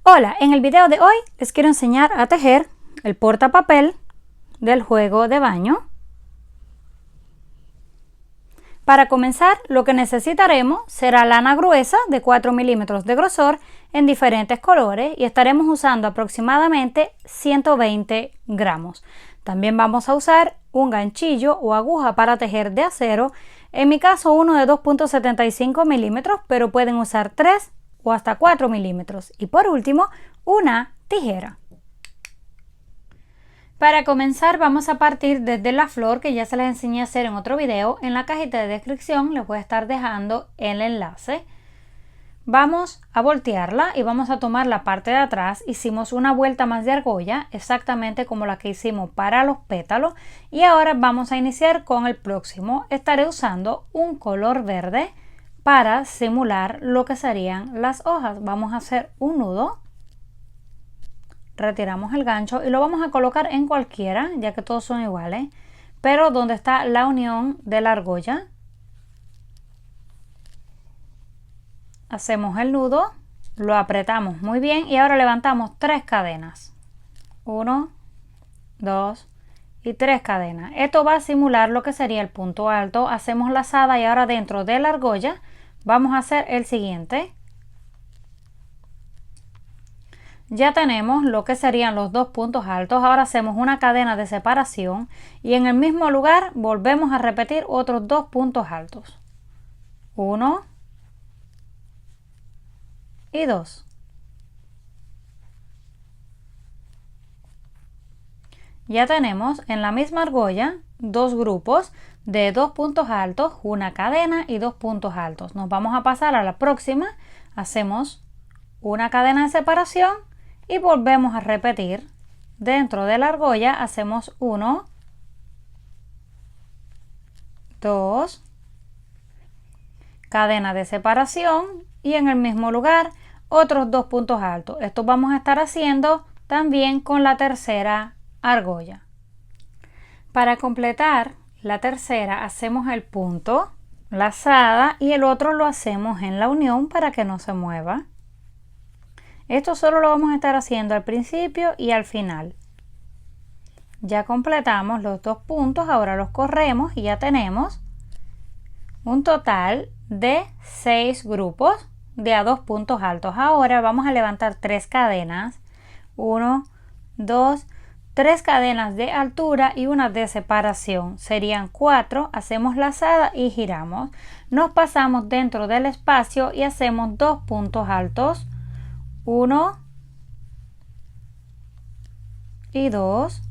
Hola, en el video de hoy les quiero enseñar a tejer el portapapel del juego de baño. Para comenzar, lo que necesitaremos será lana gruesa de 4 milímetros de grosor en diferentes colores y estaremos usando aproximadamente 120 gramos. También vamos a usar un ganchillo o aguja para tejer de acero, en mi caso uno de 2.75 milímetros, pero pueden usar 3 o hasta 4 milímetros. Y por último, una tijera. Para comenzar vamos a partir desde la flor, que ya se les enseñé a hacer en otro video. En la cajita de descripción les voy a estar dejando el enlace. Vamos a voltearla y vamos a tomar la parte de atrás. Hicimos una vuelta más de argolla, exactamente como la que hicimos para los pétalos. Y ahora vamos a iniciar con el próximo. Estaré usando un color verde para simular lo que serían las hojas. Vamos a hacer un nudo. Retiramos el gancho y lo vamos a colocar en cualquiera, ya que todos son iguales, pero donde está la unión de la argolla. Hacemos el nudo, lo apretamos muy bien y ahora levantamos 3 cadenas. 1, 2 y 3 cadenas. Esto va a simular lo que sería el punto alto. Hacemos lazada y ahora dentro de la argolla vamos a hacer el siguiente. Ya tenemos lo que serían los dos puntos altos. Ahora hacemos una cadena de separación y en el mismo lugar volvemos a repetir otros 2 puntos altos. 1 y 2. Ya tenemos en la misma argolla dos grupos de 2 puntos altos, una cadena y 2 puntos altos. Nos vamos a pasar a la próxima. Hacemos una cadena de separación y volvemos a repetir. Dentro de la argolla hacemos 1, 2, cadena de separación y en el mismo lugar otros 2 puntos altos. Esto vamos a estar haciendo también con la tercera argolla. Para completar la tercera hacemos el punto, lazada, y el otro lo hacemos en la unión para que no se mueva. Esto solo lo vamos a estar haciendo al principio y al final. Ya completamos los 2 puntos, ahora los corremos y ya tenemos un total de 6 grupos de a 2 puntos altos. Ahora vamos a levantar 3 cadenas, 1, 2, 3 cadenas de altura y una de separación. Serían 4, hacemos lazada y giramos. Nos pasamos dentro del espacio y hacemos 2 puntos altos. 1 y 2.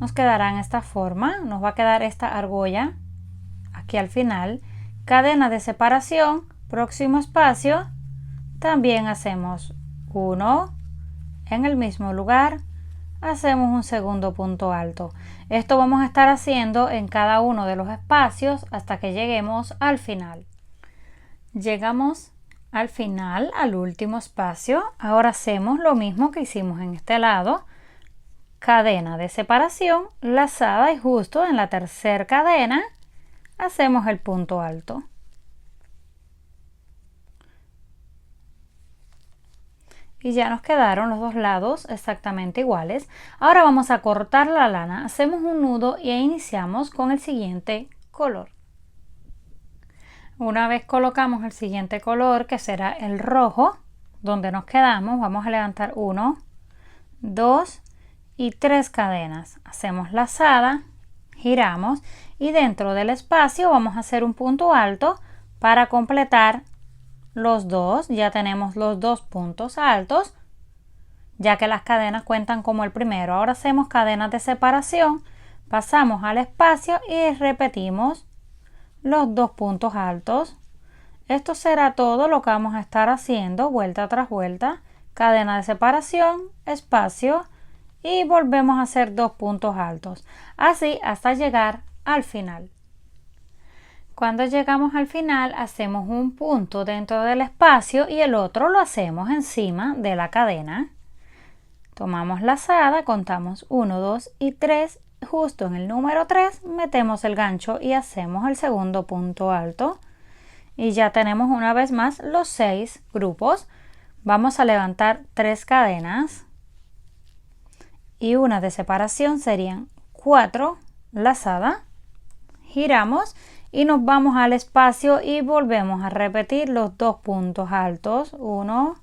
Nos quedará en esta forma. Nos va a quedar esta argolla aquí al final. Cadena de separación, próximo espacio. También hacemos 1 en el mismo lugar. Hacemos un segundo punto alto. Esto vamos a estar haciendo en cada uno de los espacios hasta que lleguemos al final. Llegamos al final, al último espacio. Ahora hacemos lo mismo que hicimos en este lado. Cadena de separación, lazada, y justo en la tercera cadena hacemos el punto alto. Y ya nos quedaron los dos lados exactamente iguales. Ahora vamos a cortar la lana, hacemos un nudo y iniciamos con el siguiente color. Una vez colocamos el siguiente color, que será el rojo, donde nos quedamos, vamos a levantar 1, 2 y 3 cadenas. Hacemos lazada, giramos y dentro del espacio vamos a hacer un punto alto para completar los dos. Ya tenemos los 2 puntos altos, ya que las cadenas cuentan como el primero. Ahora hacemos cadenas de separación, pasamos al espacio y repetimos los 2 puntos altos. Esto será todo lo que vamos a estar haciendo vuelta tras vuelta. Cadena de separación, espacio y volvemos a hacer 2 puntos altos, así hasta llegar al final. Cuando llegamos al final hacemos un punto dentro del espacio y el otro lo hacemos encima de la cadena. Tomamos lazada, contamos 1, 2 y 3. Justo en el número 3 metemos el gancho y hacemos el segundo punto alto. Y ya tenemos una vez más los 6 grupos. vamos a levantar 3 cadenas y una de separación, serían 4 lazadas, giramos y nos vamos al espacio y volvemos a repetir los 2 puntos altos, 1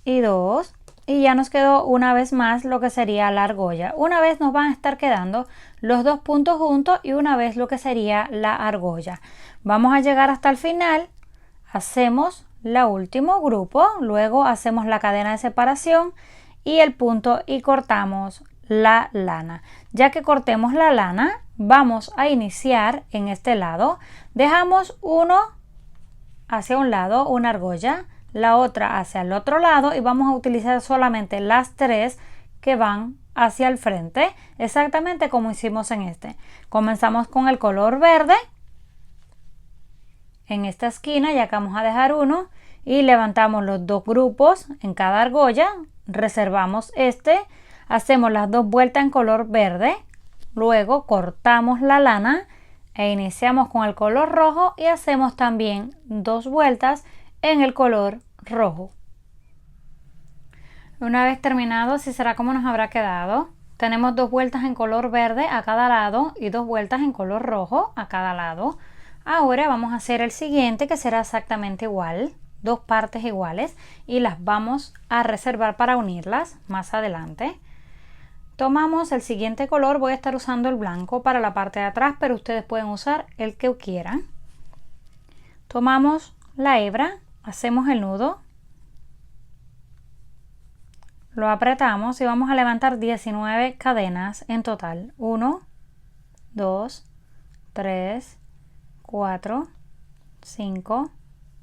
y 2, y ya nos quedó una vez más lo que sería la argolla. Una vez nos van a estar quedando los 2 puntos juntos y una vez lo que sería la argolla. Vamos a llegar hasta el final, hacemos el último grupo, luego hacemos la cadena de separación y el punto y cortamos la lana. Ya que cortemos la lana, vamos a iniciar en este lado, dejamos uno hacia un lado, una argolla, la otra hacia el otro lado y vamos a utilizar solamente las 3 que van hacia el frente, exactamente como hicimos en este. Comenzamos con el color verde en esta esquina, ya que vamos a dejar uno, y levantamos los 2 grupos en cada argolla, reservamos este, hacemos las 2 vueltas en color verde, luego cortamos la lana e iniciamos con el color rojo y hacemos también 2 vueltas en el color rojo. Una vez terminado, así será como nos habrá quedado. Tenemos 2 vueltas en color verde a cada lado y 2 vueltas en color rojo a cada lado. Ahora vamos a hacer el siguiente, que será exactamente igual, 2 partes iguales, y las vamos a reservar para unirlas más adelante. Tomamos el siguiente color, voy a estar usando el blanco para la parte de atrás, pero ustedes pueden usar el que quieran. Tomamos la hebra, hacemos el nudo, lo apretamos y vamos a levantar 19 cadenas en total. 1, 2, 3, 4, 5,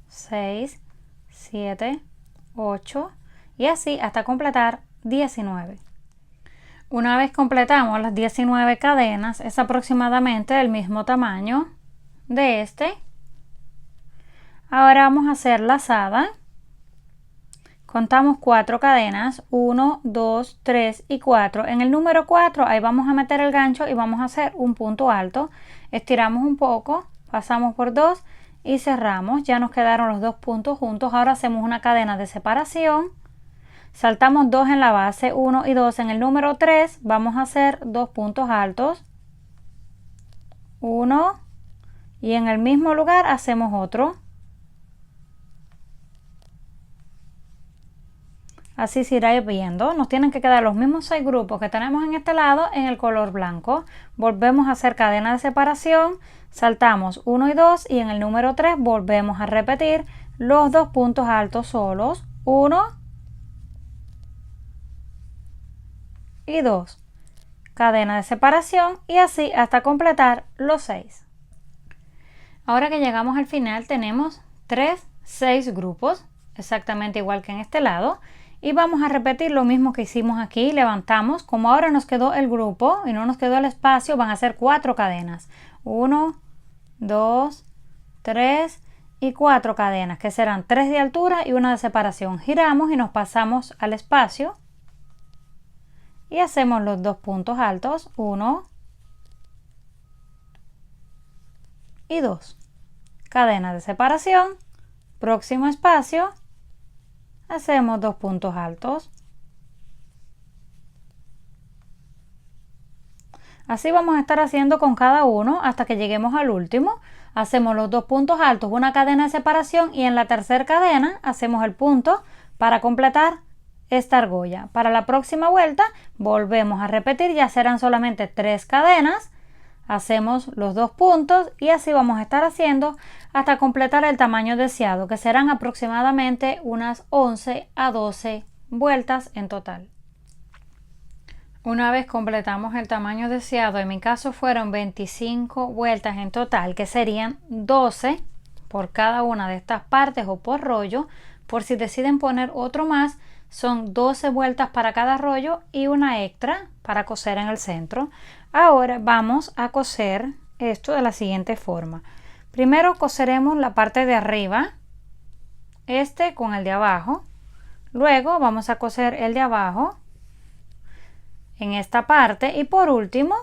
6, 7, 8 y así hasta completar 19. Una vez completamos las 19 cadenas, es aproximadamente del mismo tamaño de este. Ahora vamos a hacer lazada. Contamos 4 cadenas, 1, 2, 3 y 4. En el número 4 ahí vamos a meter el gancho y vamos a hacer un punto alto. Estiramos un poco, pasamos por 2 y cerramos. Ya nos quedaron los 2 puntos juntos. Ahora hacemos una cadena de separación. Saltamos 2 en la base, 1 y 2. En el número 3 vamos a hacer 2 puntos altos. 1 y en el mismo lugar hacemos otro. Así se irá viendo. Nos tienen que quedar los mismos 6 grupos que tenemos en este lado en el color blanco. Volvemos a hacer cadena de separación, saltamos 1 y 2 y en el número 3 volvemos a repetir los 2 puntos altos solos, 1 y 2. Cadena de separación y así hasta completar los 6. Ahora que llegamos al final tenemos 6 grupos, exactamente igual que en este lado. Y vamos a repetir lo mismo que hicimos aquí, levantamos, como ahora nos quedó el grupo y no nos quedó el espacio, van a ser 4 cadenas, 1, 2, 3 y 4 cadenas, que serán 3 de altura y 1 de separación. Giramos y nos pasamos al espacio y hacemos los 2 puntos altos, 1 y 2. Cadena de separación, próximo espacio, hacemos 2 puntos altos. Así vamos a estar haciendo con cada uno hasta que lleguemos al último. Hacemos los 2 puntos altos, una cadena de separación y en la tercera cadena hacemos el punto para completar esta argolla. Para la próxima vuelta volvemos a repetir, ya serán solamente 3 cadenas. Hacemos los 2 puntos y así vamos a estar haciendo hasta completar el tamaño deseado, que serán aproximadamente unas 11 a 12 vueltas en total. Una vez completamos el tamaño deseado, en mi caso fueron 25 vueltas en total, que serían 12 por cada una de estas partes o por rollo. Por si deciden poner otro más, son 12 vueltas para cada rollo y una extra para coser en el centro. Ahora vamos a coser esto de la siguiente forma. Primero coseremos la parte de arriba, este con el de abajo. Luego vamos a coser el de abajo en esta parte y por último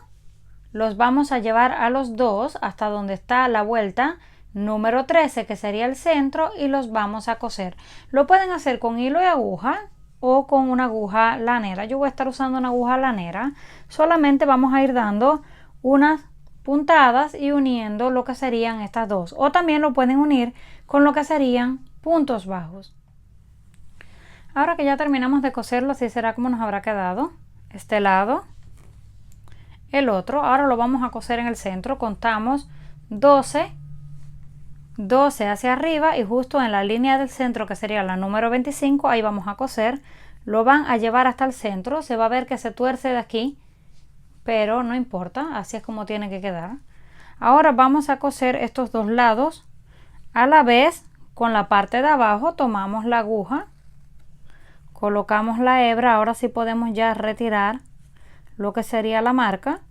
los vamos a llevar a los dos hasta donde está la vuelta número 13 que sería el centro y los vamos a coser. Lo pueden hacer con hilo y aguja o con una aguja lanera. Yo voy a estar usando una aguja lanera. Solamente vamos a ir dando unas puntadas y uniendo lo que serían estas dos, o también lo pueden unir con lo que serían puntos bajos. Ahora que ya terminamos de coserlo, así será como nos habrá quedado este lado, el otro. Ahora lo vamos a coser en el centro. Contamos 12 hacia arriba y justo en la línea del centro, que sería la número 25, ahí vamos a coser. Lo van a llevar hasta el centro. Se va a ver que se tuerce de aquí, pero no importa, así es como tiene que quedar. Ahora vamos a coser estos dos lados a la vez. Con la parte de abajo tomamos la aguja, colocamos la hebra. Ahora sí podemos ya retirar lo que sería la marca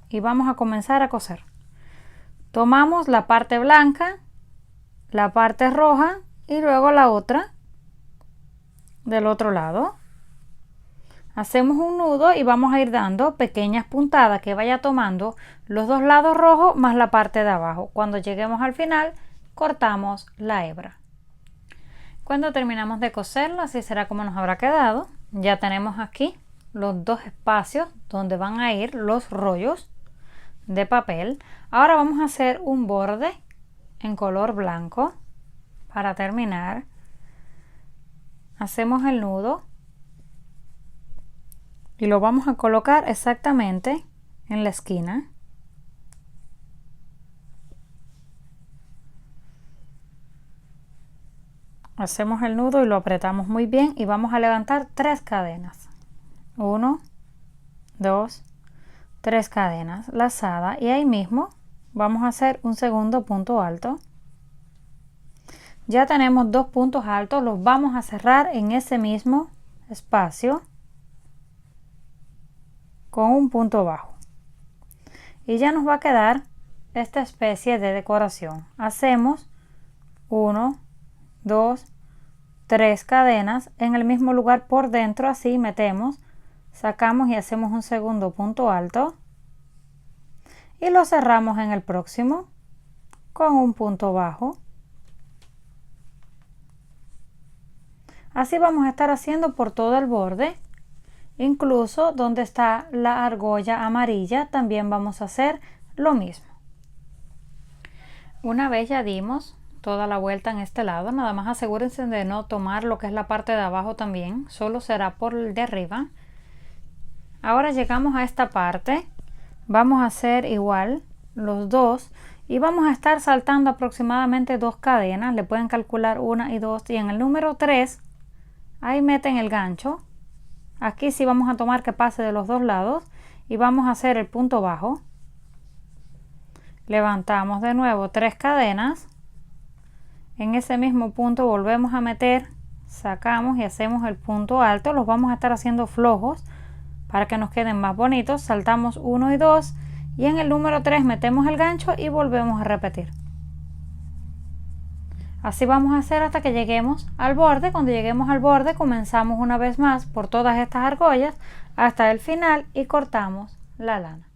y vamos a comenzar a coser. Tomamos la parte blanca, la parte roja y luego la otra del otro lado. Hacemos un nudo y vamos a ir dando pequeñas puntadas que vaya tomando los dos lados rojos más la parte de abajo. Cuando lleguemos al final, cortamos la hebra. Cuando terminamos de coserlo, así será como nos habrá quedado. Ya tenemos aquí los dos espacios donde van a ir los rollos de papel. Ahora vamos a hacer un borde en color blanco. Para terminar, hacemos el nudo y lo vamos a colocar exactamente en la esquina. Hacemos el nudo y lo apretamos muy bien y vamos a levantar 3 cadenas. 1, 2, 3 cadenas lazadas y ahí mismo vamos a hacer un segundo punto alto. Ya tenemos 2 puntos altos, los vamos a cerrar en ese mismo espacio con un punto bajo y ya nos va a quedar esta especie de decoración. Hacemos 1, 2, 3 cadenas en el mismo lugar por dentro, así metemos, sacamos y hacemos un segundo punto alto y lo cerramos en el próximo con un punto bajo. Así vamos a estar haciendo por todo el borde. Incluso donde está la argolla amarilla también vamos a hacer lo mismo. Una vez ya dimos toda la vuelta en este lado, nada más asegúrense de no tomar lo que es la parte de abajo también, solo será por el de arriba. Ahora llegamos a esta parte, vamos a hacer igual los dos y vamos a estar saltando aproximadamente 2 cadenas, le pueden calcular 1 y 2 y en el número 3 ahí meten el gancho. Aquí sí vamos a tomar que pase de los dos lados y vamos a hacer el punto bajo. Levantamos de nuevo 3 cadenas. En ese mismo punto volvemos a meter, sacamos y hacemos el punto alto. Los vamos a estar haciendo flojos para que nos queden más bonitos. Saltamos 1 y 2 y en el número 3 metemos el gancho y volvemos a repetir. Así vamos a hacer hasta que lleguemos al borde. Cuando lleguemos al borde comenzamos una vez más por todas estas argollas hasta el final y cortamos la lana.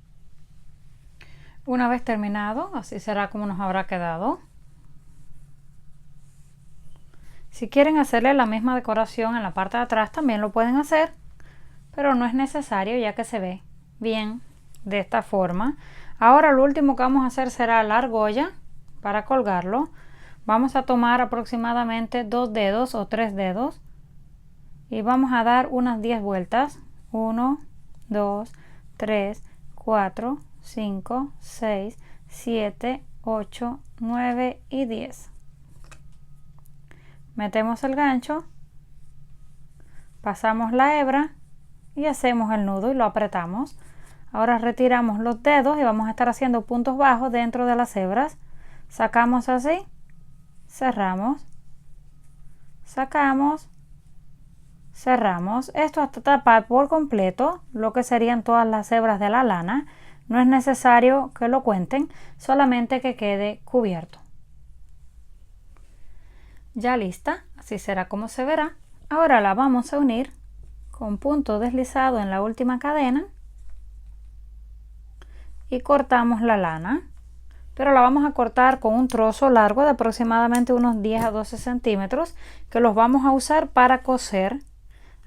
Una vez terminado, así será como nos habrá quedado. Si quieren hacerle la misma decoración en la parte de atrás también lo pueden hacer, pero no es necesario ya que se ve bien de esta forma. Ahora lo último que vamos a hacer será la argolla para colgarlo. Vamos a tomar aproximadamente 2 dedos o 3 dedos y vamos a dar unas 10 vueltas. 1, 2, 3, 4, 5, 6, 7, 8, 9 y 10. Metemos el gancho, pasamos la hebra y hacemos el nudo y lo apretamos. Ahora retiramos los dedos y vamos a estar haciendo puntos bajos dentro de las hebras. Sacamos así, cerramos, sacamos, cerramos. Esto hasta tapar por completo lo que serían todas las hebras de la lana. No es necesario que lo cuenten, solamente que quede cubierto. Ya lista, así será como se verá. Ahora la vamos a unir con punto deslizado en la última cadena y cortamos la lana. pero la vamos a cortar con un trozo largo de aproximadamente unos 10 a 12 centímetros que los vamos a usar para coser.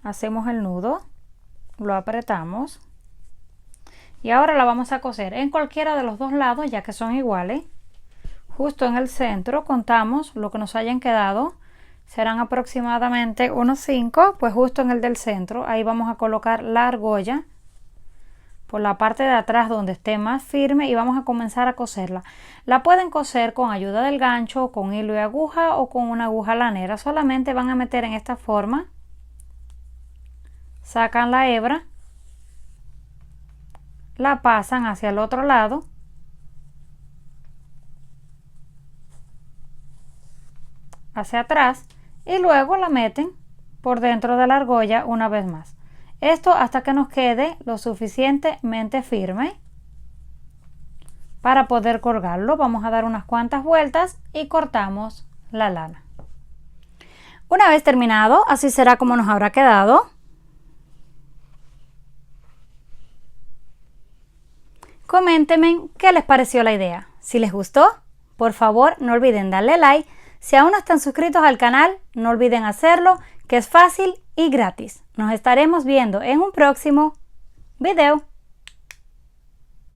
Hacemos el nudo, lo apretamos y ahora la vamos a coser en cualquiera de los dos lados, ya que son iguales. Justo en el centro contamos lo que nos hayan quedado, serán aproximadamente unos 5, pues justo en el del centro, ahí vamos a colocar la argolla por la parte de atrás donde esté más firme y vamos a comenzar a coserla. La pueden coser con ayuda del gancho, con hilo y aguja o con una aguja lanera. Solamente van a meter en esta forma, sacan la hebra, la pasan hacia el otro lado hacia atrás y luego la meten por dentro de la argolla una vez más. Esto hasta que nos quede lo suficientemente firme para poder colgarlo. Vamos a dar unas cuantas vueltas y cortamos la lana. Una vez terminado, así será como nos habrá quedado. Coméntenme qué les pareció la idea. Si les gustó, por favor no olviden darle like. Si aún no están suscritos al canal, no olviden hacerlo, que es fácil y gratis. Nos estaremos viendo en un próximo video.